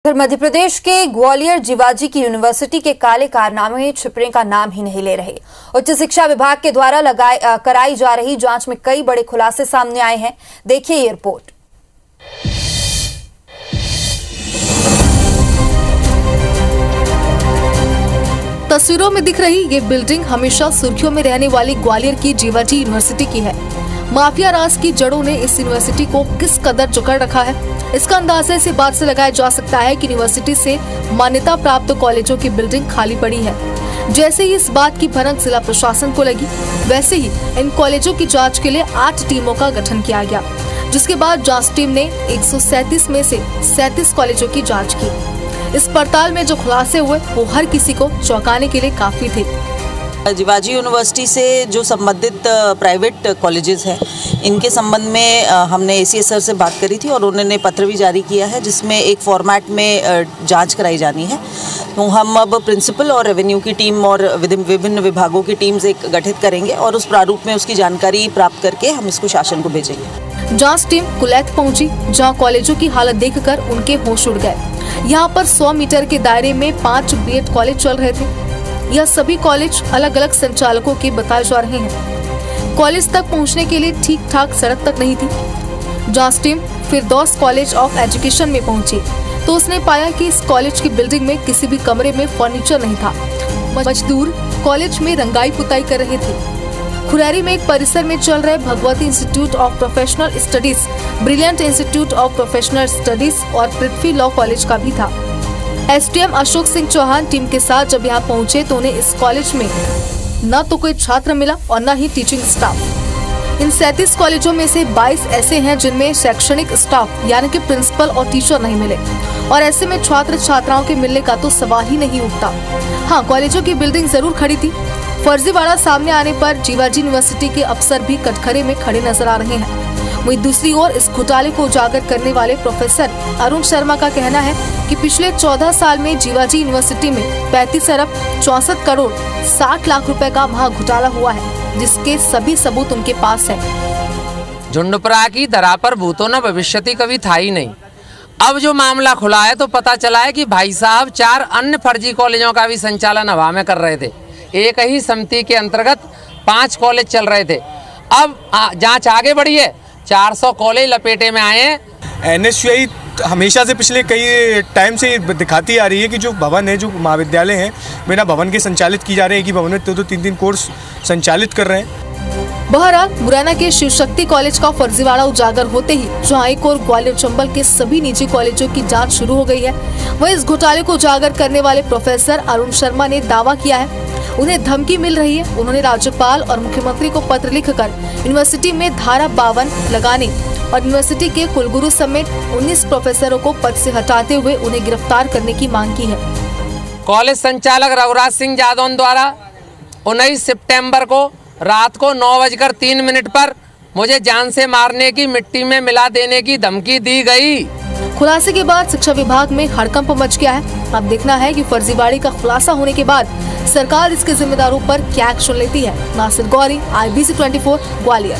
फिर मध्य प्रदेश के ग्वालियर जीवाजी की यूनिवर्सिटी के काले कारनामे छिपने का नाम ही नहीं ले रहे। उच्च शिक्षा विभाग के द्वारा कराई जा रही जांच में कई बड़े खुलासे सामने आए हैं। देखिए ये रिपोर्ट। तस्वीरों में दिख रही ये बिल्डिंग हमेशा सुर्खियों में रहने वाली ग्वालियर की जीवाजी यूनिवर्सिटी की है। माफिया राज की जड़ों ने इस यूनिवर्सिटी को किस कदर जकड़ रखा है, इसका अंदाजा इसी बात से लगाया जा सकता है कि यूनिवर्सिटी से मान्यता प्राप्त कॉलेजों की बिल्डिंग खाली पड़ी है। जैसे ही इस बात की भनक जिला प्रशासन को लगी, वैसे ही इन कॉलेजों की जांच के लिए 8 टीमों का गठन किया गया, जिसके बाद जांच टीम ने 137 में से 37 कॉलेजों की जाँच की। इस पड़ताल में जो खुलासे हुए वो हर किसी को चौंकाने के लिए काफी थे। जीवाजी यूनिवर्सिटी से जो संबंधित प्राइवेट कॉलेजेस हैं, इनके संबंध में हमने एसीएस सर से बात करी थी और उन्होंने पत्र भी जारी किया है जिसमें एक फॉर्मेट में जांच कराई जानी है। तो हम अब प्रिंसिपल और रेवेन्यू की टीम और विभिन्न विभागों की टीम्स एक गठित करेंगे और उस प्रारूप में उसकी जानकारी प्राप्त करके हम इसको शासन को भेजेंगे। जांच टीम कुलैत पहुंची, जहां कॉलेजों की हालत देखकर उनके होश उड़ गए। यहां पर 100 मीटर के दायरे में 5 बीएड कॉलेज चल रहे थे। यह सभी कॉलेज अलग अलग संचालकों के बताए जा रहे हैं। कॉलेज तक पहुंचने के लिए ठीक ठाक सड़क तक नहीं थी। जांच टीम फिर फिरदौस कॉलेज ऑफ एजुकेशन में पहुंची तो उसने पाया कि इस कॉलेज की बिल्डिंग में किसी भी कमरे में फर्नीचर नहीं था। मजदूर कॉलेज में रंगाई पुताई कर रहे थे। खुरैरी में एक परिसर में चल रहे Bhagwati institute of professional studies, brilliant institute of professional studies और पृथ्वी लॉ कॉलेज का भी था। एसडीएम अशोक सिंह चौहान टीम के साथ जब यहाँ पहुँचे तो उन्हें इस कॉलेज में न तो कोई छात्र मिला और न ही टीचिंग स्टाफ। इन 37 कॉलेजों में से 22 ऐसे हैं जिनमें शैक्षणिक स्टाफ यानी कि प्रिंसिपल और टीचर नहीं मिले, और ऐसे में छात्र छात्राओं के मिलने का तो सवाल ही नहीं उठता। हाँ, कॉलेजों की बिल्डिंग जरूर खड़ी थी। फर्जीवाड़ा सामने आने पर जीवाजी यूनिवर्सिटी के अफसर भी कटघरे में खड़े नजर आ रहे हैं। वहीं दूसरी ओर इस घोटाले को उजागर करने वाले प्रोफेसर अरुण शर्मा का कहना है कि पिछले 14 साल में जीवाजी यूनिवर्सिटी में 35 अरब 64 करोड़ 60 लाख रुपए का महा घोटाला हुआ है, जिसके सभी सबूत उनके पास है। झुंडपरा की धरा पर भूतों न भविष्यति कभी था ही नहीं। अब जो मामला खुला है तो पता चला है कि भाई साहब 4 अन्य फर्जी कॉलेजों का भी संचालन हवा में कर रहे थे। एक ही समिति के अंतर्गत 5 कॉलेज चल रहे थे। अब जांच आगे बढ़ी है, 400 कॉलेज लपेटे में आए हैं। एनएसयूआई हमेशा से पिछले कई टाइम से दिखाती आ रही है कि जो भवन है, जो महाविद्यालय हैं, बिना भवन के संचालित की जा रहे हैं कि भवन में 2-3 कोर्स संचालित कर रहे हैं। बहरहाल मुरैना के शिव शक्ति कॉलेज का फर्जीवाड़ा उजागर होते ही जहां एक और ग्वालियर चंबल के सभी निजी कॉलेजों की जांच शुरू हो गई है, वहीं इस घोटाले को उजागर करने वाले प्रोफेसर अरुण शर्मा ने दावा किया है उन्हें धमकी मिल रही है। उन्होंने राज्यपाल और मुख्यमंत्री को पत्र लिखकर यूनिवर्सिटी में धारा 52 लगाने और यूनिवर्सिटी के कुलगुरु समेत 19 प्रोफेसरों को पद से हटाते हुए उन्हें गिरफ्तार करने की मांग की है। कॉलेज संचालक रघुराज सिंह जादौन द्वारा 19 सितंबर को रात को 9:03 पर मुझे जान से मारने की, मिट्टी में मिला देने की धमकी दी गई। खुलासे के बाद शिक्षा विभाग में हड़कंप मच गया है। अब देखना है कि फर्जीवाड़े का खुलासा होने के बाद सरकार इसके जिम्मेदारों पर क्या एक्शन लेती है। नासिर गौरी, IBC 24 ग्वालियर।